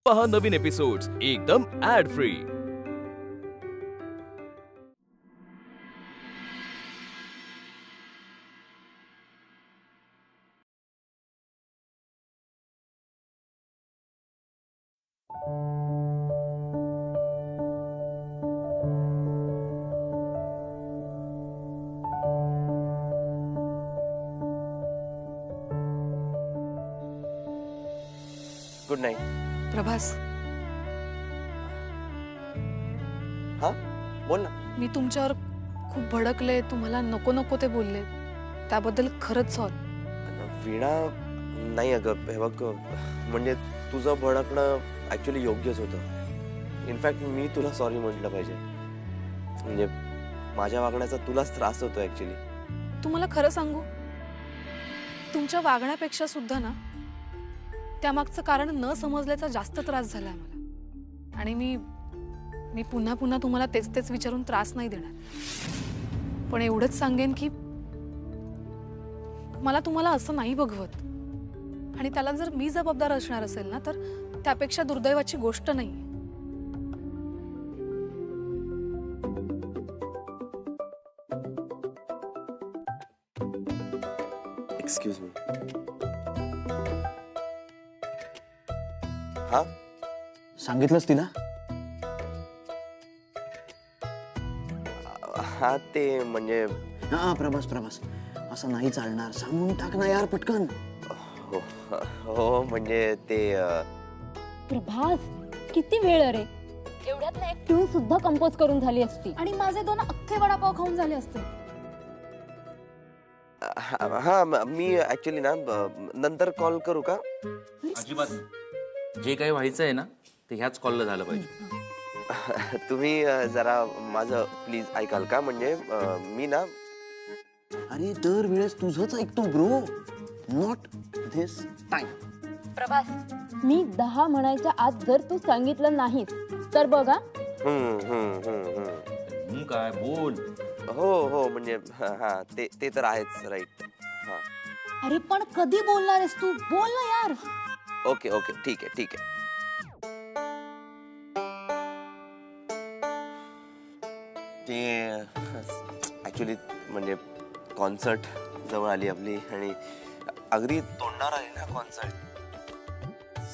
पहा नवीन एपिसोड्स एकदम ad free. Good night. Prabhas, हाँ बोल ना। मी तुमच्यावर खूप भडकले, तुम्हाला नको नको ते बोलले, त्याबद्दल खरंच सॉरी। वीणा, नाही अगं, हे बघ, म्हणजे तुझं भडकणं ॲक्च्युली योग्यच होतं। इनफॅक्ट मी तुला सॉरी म्हटलं पाहिजे, म्हणजे माझ्या वागण्याचा तुलाच त्रास होतो ॲक्च्युली। तुम्हाला खरं सांगू, तुमच्या वागण्यापेक्षा सुद्धा ना त्यामागचं कारण न समजल्याचा जास्त त्रास झालाय मला, आणि मी पुन्हा पुन्हा तुम्हाला तेच तेच विचारून त्रास नाही देणार, पण एवढंच सांगेन की मला तुम्हाला असं नाही बघवत, आणि त्याला जर मी जबाबदार असणार असेल ना तर त्यापेक्षा दुर्दैवाची गोष्ट नाही। Excuse me. हाँ, सांगितलंस तिला? हाँ ते म्हणजे हा प्रभास प्रभास, असं नाही चालणार, सांगून टाक ना यार पटकन। हो हो, म्हणजे ते प्रभास, किती वेळ रे, एवढ्यात ना एक ट्यून सुद्धा कंपोज करून झाली असती आणि माझे 2 अख्खे वडापाव खाऊन झाले असते। हाँ मी ऍक्च्युली ना नंतर कॉल करू का? अजिबात नाही। जे काही व्हायचं आहे ना ते ह्याच कॉलला झालं पाहिजे। तुम्ही जरा माझं प्लीज ऐकाल का? म्हणजे मी ना, अरे दर वेळेस तुझंच ऐकतो bro, not this time. Prabhas, मी 10 म्हणायच्या आत जर तू सांगितलं नाहीस तर बघा। काय बोल। हो हो, म्हणजे हा ते तर आहेच, राईट। हा अरे पण कधी बोलणार आहेस तू? बोल ना यार। ओके ओके, ठीक आहे ठीक आहे। ते ऍक्च्युली म्हणजे कॉन्सर्ट जवळ आली आपली, आणि अगदी तोंडावर आली ना कॉन्सर्ट,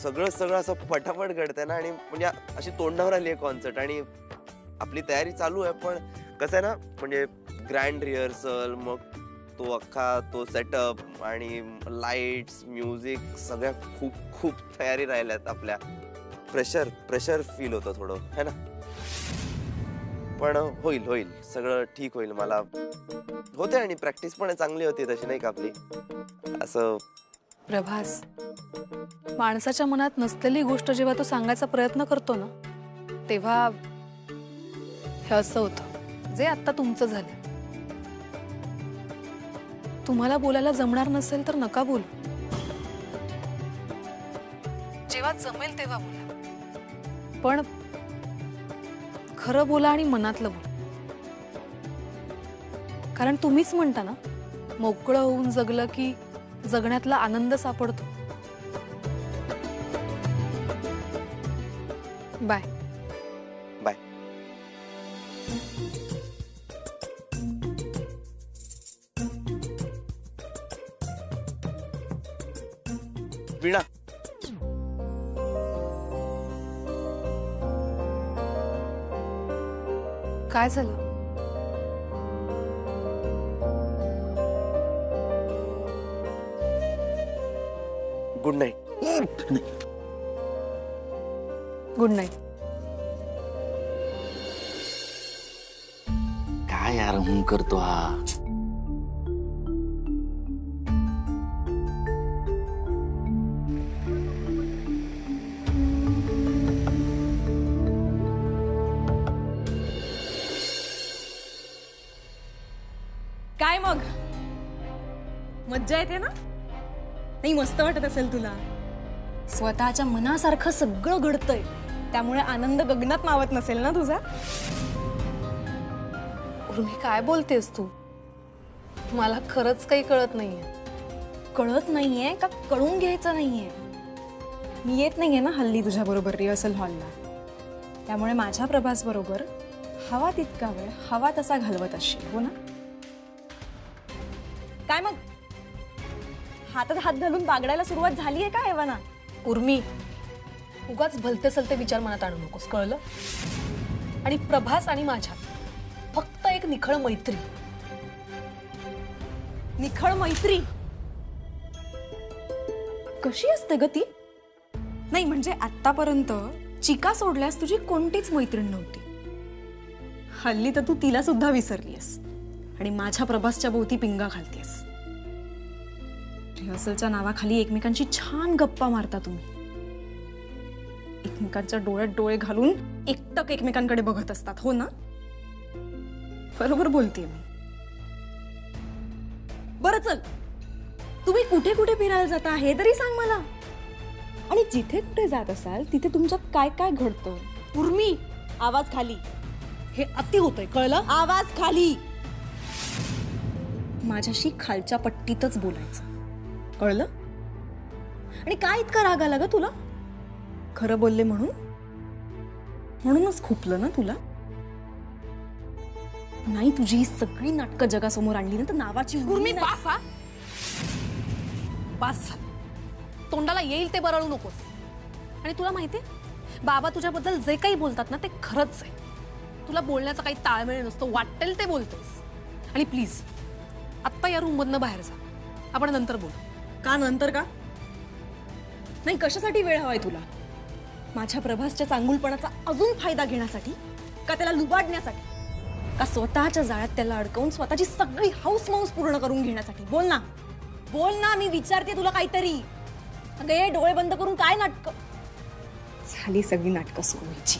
सगळं असं पटापट घडतंय ना, आणि म्हणजे अशी तोंडावर आली आहे कॉन्सर्ट, आणि आपली तयारी चालू आहे, पण कसं आहे ना, म्हणजे ग्रँड रिहर्सल, मग तो अख्खा तो सेटअप आणि लाईट्स, म्युझिक, सगळ्या खूप खूप तयारी राहिल्यात आपल्या। प्रेशर फील होतं थोडं, है ना? पण होईल सगळं ठीक होईल, मला होते, आणि प्रॅक्टिस पण चांगली होती तशी, नाही का आपली असं। प्रभास, माणसाच्या मनात नसलेली गोष्ट जेव्हा तो सांगायचा प्रयत्न करतो ना, तेव्हा हे असं होतं जे आता तुमचं झालं। तुम्हाला बोलायला जमणार नसेल तर नका बोलू, जेव्हा जमेल तेव्हा बोला, पण खरं बोला आणि मनातलं बोला, कारण तुम्हीच म्हणता ना, मोकळं होऊन जगलं की जगण्यातला आनंद सापडतो। Bye bye. वीणा, काय झालं? Good night. Good night. काय यार करतो हा? काय मग मज्जा येते ना? नाही, मस्त वाटत असेल तुला? स्वतःच्या मनासारखं सगळं घडतंय, त्यामुळे आनंद गगनात मावत नसेल ना तुझा? उर्मी, काय बोलतेस तू? मला खरंच काही कळत नाहीये। कळत नाहीये का कळून घ्यायचं नाहीये? मी येत नाहीये ना हल्ली तुझ्या बरोबर रिहर्सल हॉलला, त्यामुळे माझ्या प्रभास बरोबर हवा तितका वेळ हवा तसा घालवत असशील, हो ना? काय मग हातात हात घालून बागडायला सुरुवात झालीये का एव्हाना? उर्मी, उगाच भलते सलते विचार मनात आणू नकोस, कळलं? आणि प्रभास आणि माझ्यात फक्त एक निखळ मैत्री. निखळ मैत्री कशी असते ग ती? नाही म्हणजे आतापर्यंत चिका सोडल्यास तुझी कोणतीच मैत्रीण नव्हती. हल्ली तर तू तिला सुद्धा विसरलीस आणि माझ्या प्रभासच्या भोवती पिंगा घालतेस. रिहर्सलच्या नावाखाली एकमेकांची छान गप्पा मारता तुम्ही. एकमेकांच्या डोळ्यात डोळे घालून एकटक एकमेकांकडे बघत असतात, हो ना? बरोबर बोलतेय मी. बरं चल, तुम्ही कुठे कुठे फिरायला जाता हे तरी सांग मला. आणि जिथे कुठे जात असाल तिथे तुमच्यात काय काय घडतं? उर्मी, आवाज खाली. हे अति होतंय, कळलं? आवाज खाली. माझ्याशी खालच्या पट्टीतच बोलायचं, कळलं? आणि काय इतका राग आला ग तुला? खरं बोलले म्हणूनच खुपलं ना तुला? नाही, तुझी ही सगळी नाटकं जगासमोर आणली ना तर नावाची उर्मी, पास हा, पास झालं. तोंडाला येईल ते बरळू नकोस. आणि तुला माहितीये, बाबा तुझ्याबद्दल जे काही बोलतात ना ते खरंच आहे. तुला बोलण्याचा काही ताळमेळ नसतो, वाटेल ते बोलतोस. आणि प्लीज आत्ता या रूम मधनं बाहेर जा, आपण नंतर बोलू. का नंतर? का नाही? कशासाठी वेळ हवाय तुला? माझ्या प्रभासच्या चांगुलपणाचा अजून फायदा घेण्यासाठी? का त्याला लुबाडण्यासाठी? का स्वतःच्या जाळ्यात त्याला अडकवून स्वतःची सगळी हौस मौस पूर्ण करून घेण्यासाठी? बोल ना, बोल ना, मी विचारते तुला काहीतरी. अगं हे डोळे बंद करून काय नाटकं झाली? सगळी नाटकं सुरू व्हायची.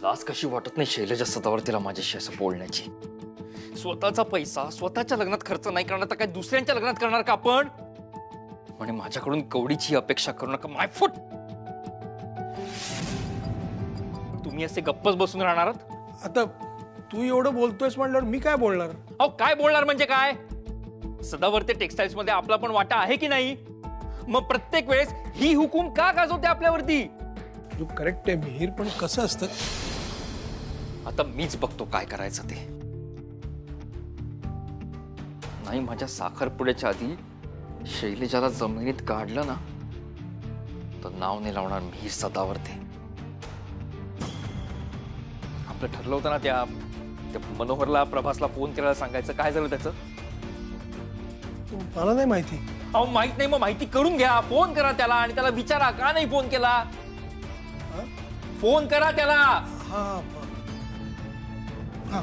लाज कशी वाटत नाही शैलजा सदावर्तीला माझ्याशी असं बोलण्याची? स्वतःचा पैसा स्वतःच्या लग्नात खर्च नाही करणार तर काय दुसऱ्यांच्या लग्नात करणार का आपण? म्हणे माझ्याकडून कवडीची अपेक्षा करू नका. माय फुट. तुम्ही असे गप्पच बसून राहणार आहात? आता तू एवढं बोलतोयस म्हणल्यावर मी काय बोलणार? अहो काय बोलणार म्हणजे काय? सदावर्ते टेक्सटाईल्स मध्ये आपला पण वाटा आहे की नाही? मग प्रत्येक वेळेस ही हुकूम का गाजवते आपल्यावरती? तू करेक्ट आहे मिहीर, पण कसं असतं? आता मीच बघतो काय करायचं ते. नाही, माझ्या साखरपुड्याच्या आधी शैलजाला जमिनीत काढलं ना तर नाव नाही लावणार मिहीर सदावर्ते. आपलं ठरलं होतं ना त्या मनोहरला प्रभासला फोन करायला सांगायचं. काय झालं त्याचं? मला नाही माहिती. अहो माहित नाही, मग माहिती करून घ्या. फोन करा त्याला आणि त्याला विचारा का नाही फोन केला. फोन करा त्याला. हा हा.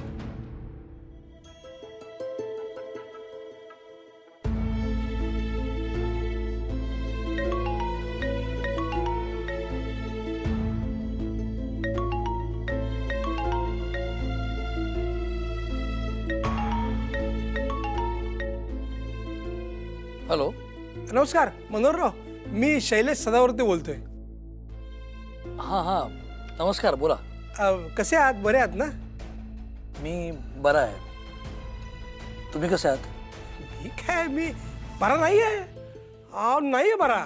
हॅलो, नमस्कार मनोहरराव, मी शैलेश सदावर्ते बोलतोय. हां हां, नमस्कार, बोला. कसे आहात? बरे आहात ना? मी बरा आहे. तुम्ही कसे आहात? ठीक आहे, मी बरा नाही आहे. नाही आहे बरा.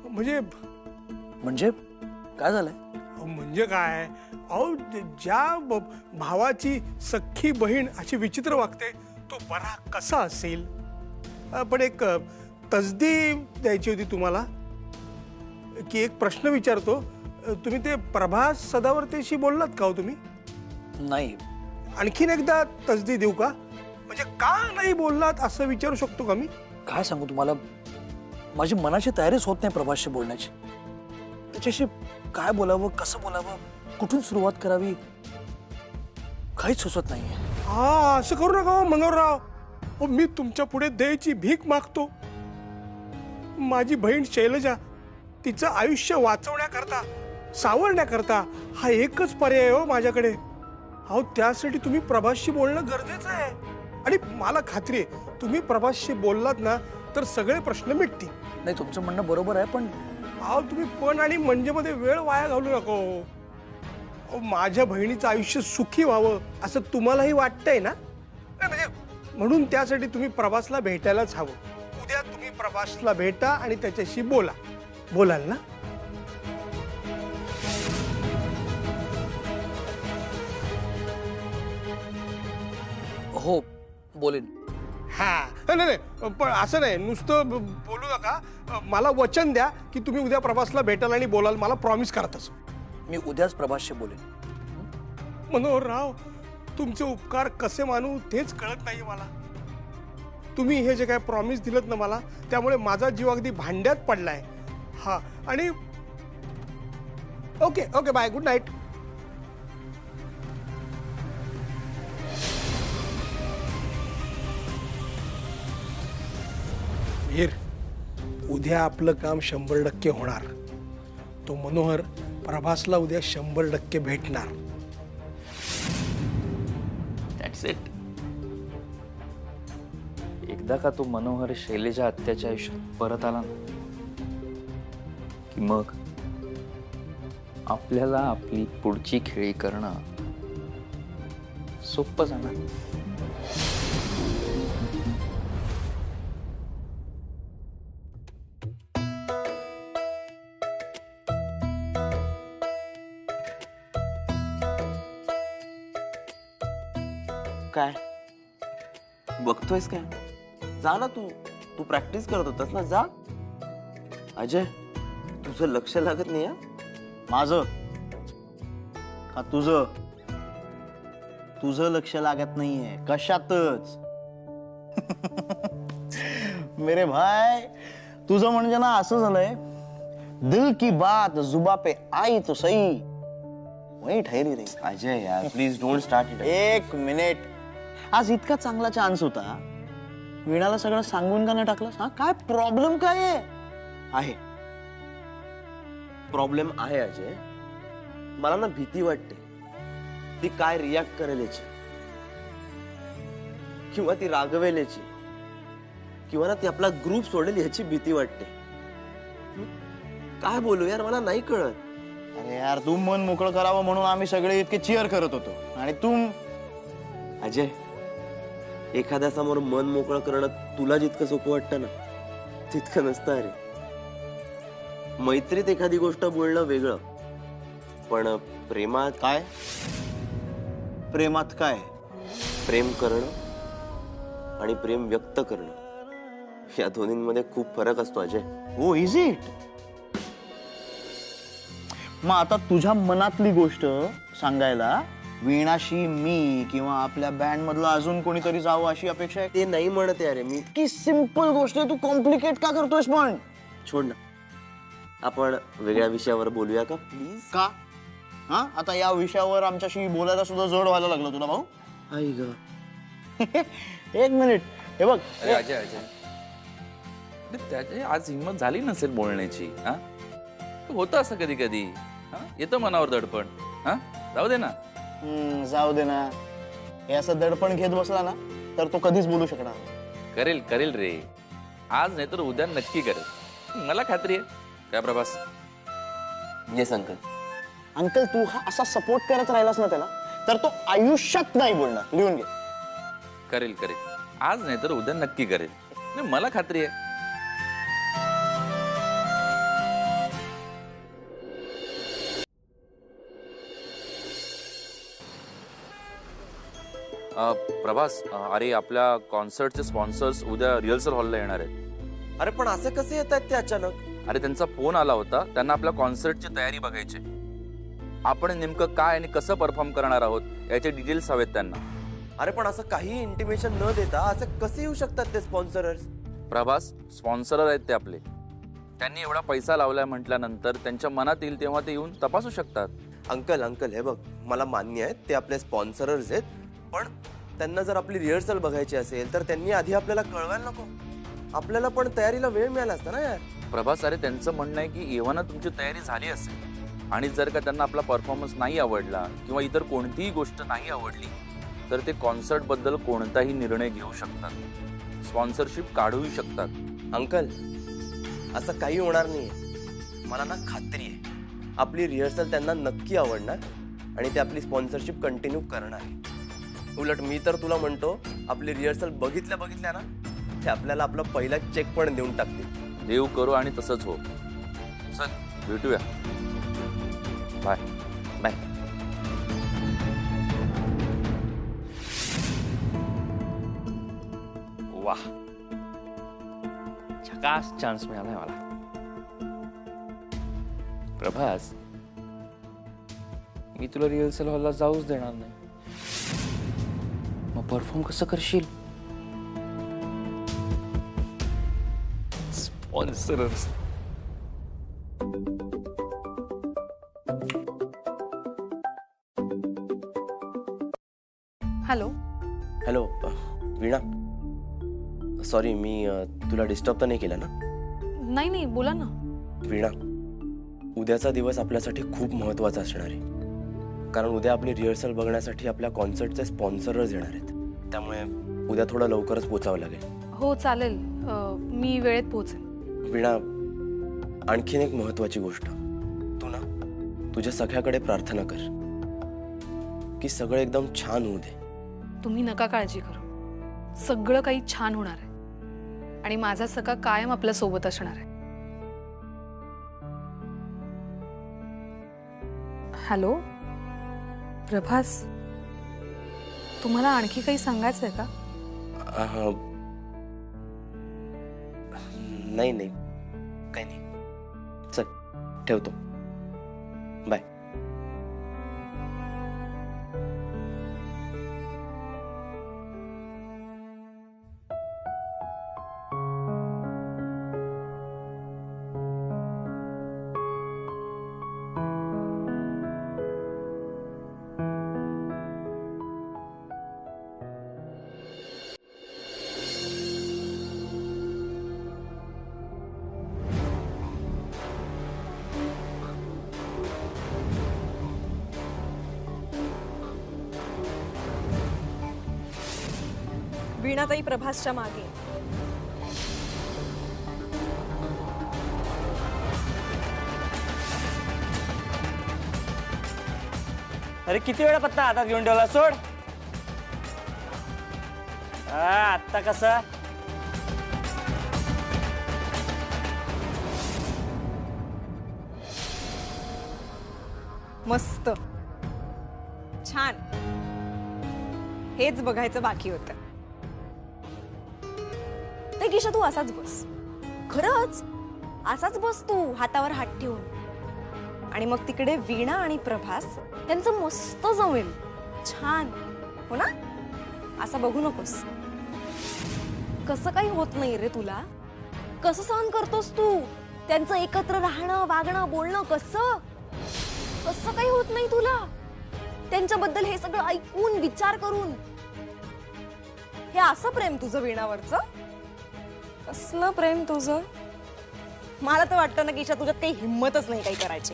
म्हणजे काय झालंय? म्हणजे काय? अहो, ज्या भावाची सख्खी बहीण अशी विचित्र वागते तो बरा कसा असेल? पण एक तसदी द्यायची होती तुम्हाला, की एक प्रश्न विचारतो. तुम्ही ते प्रभास सदावर्तेशी बोललात का हो तुम्ही? नाही. आणखीन एकदा तसदी देऊ का? म्हणजे का नाही बोललात असं विचारू शकतो का मी? काय सांगू तुम्हाला, माझी मनाची तयारीच होत नाही प्रभासशी बोलण्याची. त्याच्याशी काय बोलावं, कसं बोलावं, कुठून सुरुवात करावी काहीच सुचत नाहीये. हा, असं करू नका हो मनोहरराव. मी तुमच्या पुढे द्यायची भीक मागतो. माझी बहीण शैलजा, तिचं आयुष्य वाचवण्याकरता, सावरण्याकरता हा एकच पर्याय हो माझ्याकडे. अहो, त्यासाठी तुम्ही प्रभासशी बोलणं गरजेचं आहे. आणि मला खात्री आहे तुम्ही प्रभासशी बोललात ना तर सगळे प्रश्न मिटतील. नाही, तुमचं म्हणणं बरोबर आहे, पण अहो, तुम्ही पण आणि म्हणजे मध्ये वेळ वाया घालू नको. माझ्या बहिणीचं आयुष्य सुखी व्हावं असं तुम्हालाही वाटतंय ना? नाही, म्हणजे म्हणून त्यासाठी तुम्ही प्रभासला भेटायलाच हवं. उद्या तुम्ही प्रभासला भेटा आणि त्याच्याशी बोलाल ना? हो बोलेन. हा नाही, पण असं नाही, नुसतं बोलू नका. मला वचन द्या की तुम्ही उद्या प्रभासला भेटाल आणि बोलाल. मला प्रॉमिस करा तसं. मी उद्याच प्रभासशी बोलेन. मनोहरराव, तुमचे उपकार कसे मानू तेच कळत नाही मला. तुम्ही हे जे काय प्रॉमिस दिलत ना मला, त्यामुळे माझा जीव अगदी भांड्यात पडलाय. हा, आणि okay okay, bye, good night. Veer, उद्या आपलं काम 100% होणार. तो मनोहर प्रभासला उद्या 100% भेटणार. That's it. एकदा का तो मनोहर शैलेच्या हत्याच्या आयुष्यात परत आला ना, की मग आपल्याला आपली पुढची खेळी करणं सोपं जाणार. काय बघतोयस काय? जा ना, तू प्रॅक्टिस करत होतास ना, जा. अजय, तुझं लक्ष लागत नाही. माझं का तुझं? तुझं लक्ष लागत नाहीये कशातच. मेरे भाई, तुझं म्हणजे ना असं झालंय, दिल की बात जुबा पे आई तो सही वही ठहरी रही. अजय यार, प्लीज डोंट स्टार्ट इट. एक मिनिट. आज इतका चांगला चान्स होता, वीणाला सगळं सांगून का नाही टाकलास? हा, काय प्रॉब्लेम काय आहे? प्रॉब्लेम आहे अजय. मला ना भीती वाटते ती काय रिॲक्ट करेल याची, किंवा ती रागवेल याची, किंवा ना ती आपला ग्रुप सोडेल याची भीती वाटते. काय बोलू यार, मला नाही कळत. अरे यार, तू मन मोकळं करावं म्हणून आम्ही सगळे इतके चिअर करत होतो, आणि तू. अजय, एखाद्यासमोर मन मोकळं करणं तुला जितकं सोपं वाटतं ना, तितकं नसतं. अरे, मैत्रीत एखादी गोष्ट बोलणं वेगळं, पण प्रेमात काय? प्रेमात काय? प्रेम करणं आणि प्रेम व्यक्त करणं या दोन्हींमध्ये खूप फरक असतो अजय. हो, इज इट? मग आता तुझ्या मनातली गोष्ट सांगायला वीणाशी मी किंवा आपल्या बँड मधला अजून कोणीतरी जावं अशी अपेक्षा आहे? ते नाही म्हणते अरे मी. की सिंपल गोष्ट आहे, तू कॉम्प्लिकेट का करतोयस? पण छोड ना, आपण वेगळ्या विषयावर बोलूया का प्लीज? का? हा, आता या विषयावर आमच्याशी बोलायला सुद्धा जड व्हायला लागलं तुला भाऊ? आई ग. एक मिनिट, हे बघ. अरे अजय अजय, त्याची आज हिंमत झाली नसेल बोलण्याची. हा, होतं असं कधी कधी. हा, येतं मनावर दडपण. हा, जाऊ दे ना. जाऊ दे ना. हे असं दडपण घेत बसला ना तर तो कधीच बोलू शकणार नाही. करेल करेल रे, आज नाही तर उद्या नक्की करेल, मला खात्री आहे. काय प्रभास? Yes uncle. अंकल, तू हा असा सपोर्ट करत राहिलास ना त्याला, तर तो आयुष्यात नाही बोलणार. लिहून घे. करेल करेल, आज नाही तर उद्या नक्की करेल, नाही, मला खात्री आहे. प्रभास, अरे आपल्या कॉन्सर्टचे स्पॉन्सर्स उद्या रिहर्सल हॉलला येणार आहेत. अरे पण असे कसे येत आहेत ते अचानक? अरे त्यांचा फोन आला होता, त्यांना आपल्या कॉन्सर्टची तयारी बघायची. आपण नेमकं काय आणि कसं परफॉर्म करणार आहोत याचे डिटेल्स हवेत त्यांना. अरे पण असं काही इंटिमेशन न देता असे कसे येऊ शकतात ते स्पॉन्सरर्स? प्रभास, स्पॉन्सर आहेत ते आपले. त्यांनी एवढा पैसा लावलाय म्हटल्यानंतर त्यांच्या मनात येईल तेव्हा ते येऊन तपासू शकतात. अंकल अंकल, हे बघ, मला मान्य आहे ते आपले स्पॉन्सरर्स आहेत, पण त्यांना जर आपली रिहर्सल बघायची असेल तर त्यांनी आधी आपल्याला कळवायला नको? आपल्याला पण तयारीला वेळ मिळाला असता ना यार. प्रभास, अरे त्यांचं म्हणणं आहे की एव्हाना तुमची तयारी झाली असेल आणि जर का त्यांना आपला परफॉर्मन्स नाही आवडला किंवा इतर कोणतीही गोष्ट नाही आवडली तर ते कॉन्सर्ट बद्दल कोणताही निर्णय घेऊ शकतात, स्पॉन्सरशिप काढूही शकतात. अंकल, असं काही होणार नाहीये. मला ना खात्री आहे आपली रिहर्सल त्यांना नक्की आवडणार आणि ते आपली स्पॉन्सरशिप कंटिन्यू करणार आहे. उलट मी तर तुला म्हणतो, आपली रिहर्सल बघितल्या ना, ते आपल्याला आपला पहिला चेक पण देऊन टाकतील. देव करू आणि तसंच हो. चल भेटूया. Bye bye. वा, झकास चान्स मिळालाय मला. प्रभास, मी तुला रिहर्सल हॉलला जाऊच देणार नाही. मग परफॉर्म कसं करशील? स्पॉन्सर्स. हॅलो. हॅलो वीणा, सॉरी मी तुला डिस्टर्ब तर नाही केलं ना? नाही नाही, बोला ना. वीणा, उद्याचा दिवस आपल्यासाठी खूप महत्त्वाचा असणार आहे. कारण उद्या आपली रिहर्सल बघण्यासाठी आपल्या कॉन्सर्टचे स्पॉन्सरच येणार आहेत. त्यामुळे उद्या थोडं लवकरच पोचावं लागेल. हो चालेल, मी वेळेत पोहोचेन. वीणा, आणखीन एक महत्त्वाची गोष्ट, तू ना तुझ्या सख्याकडे प्रार्थना कर की सगळं एकदम छान होऊ दे. तुम्ही नका काळजी करू, सगळं काही छान होणार आहे आणि माझा सखा कायम आपल्या सोबत असणार आहे. हॅलो प्रभास, तुम्हाला आणखी काही सांगायचं आहे का? नाही नाही, काही नाही. चल ठेवतो. बाय. वीणाताई प्रभासच्या मागे. अरे किती वेळा पत्ता हातात घेऊन ठेवला, सोड. आत्ता कसा? मस्त, छान. हेच बघायचं बाकी होतं. ते किशा, तू असाच बस. खरंच असाच बस तू, हातावर हात ठेवून. आणि मग तिकडे वीणा आणि प्रभास त्यांचं मस्त जमेल. छान हो ना? असं बघू नकोस. कसं काही होत नाही रे तुला? कसं सहन करतोस तू त्यांचं एकत्र राहणं, वागणं, बोलणं? कसं कसं काही होत नाही तुला त्यांच्याबद्दल हे सगळं ऐकून, विचार करून? हे असं प्रेम तुझं वीणावरचं? कसलं प्रेम तुझं? मला तर वाटतं ना की ईशा, तुझ्यात काही हिंमतच नाही काही करायची.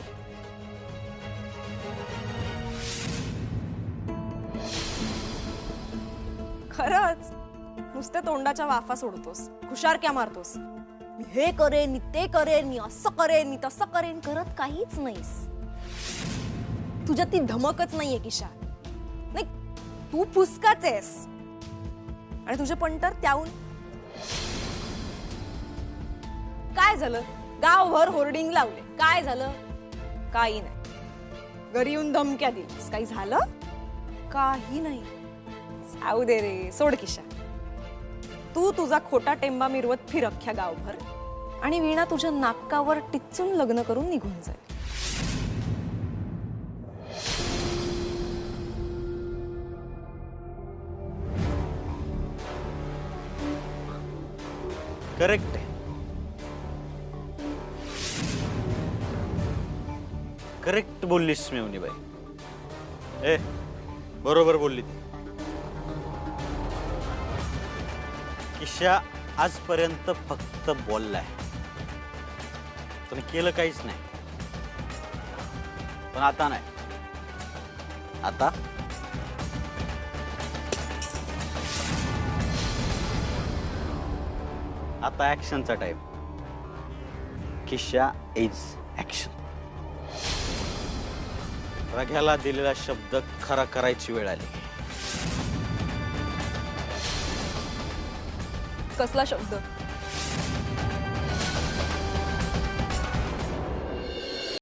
खरंच नुसत्या तोंडाच्या वाफा सोडतोस, खुशारक्या मारतोस. मी हे करेन, मी ते करेन, मी असं करेन, मी तसं करेन, करत काहीच नाहीस. तुझ्यात ती धमकच नाहीये किशा. नाही, तू फुसकाच आहेस. आणि तुझे पंटर त्याहून. काय झालं? गावभर होर्डिंग लावले, काय झालं? काही नाही. घरी येऊन धमक्या दिलीस, काही झालं? काही नाही. जाऊ दे रे, सोड किशा. तू तुझा खोटा टेंबा मिरवत फिर अख्ख्या गावभर, आणि वीणा तुझ्या नाकावर टिचून लग्न करून निघून जाईल. करेक्ट आहे. करेक्ट बोललीस मेवणीबाई. बरोबर बोलली. किशा आजपर्यंत फक्त बोललाय, पण केलं काहीच नाही. पण आता नाही. आता आता ऍक्शनचा टाइम. Kisha is action. रघ्याला दिलेला शब्द खरा करायची वेळ आली. कसला शब्द?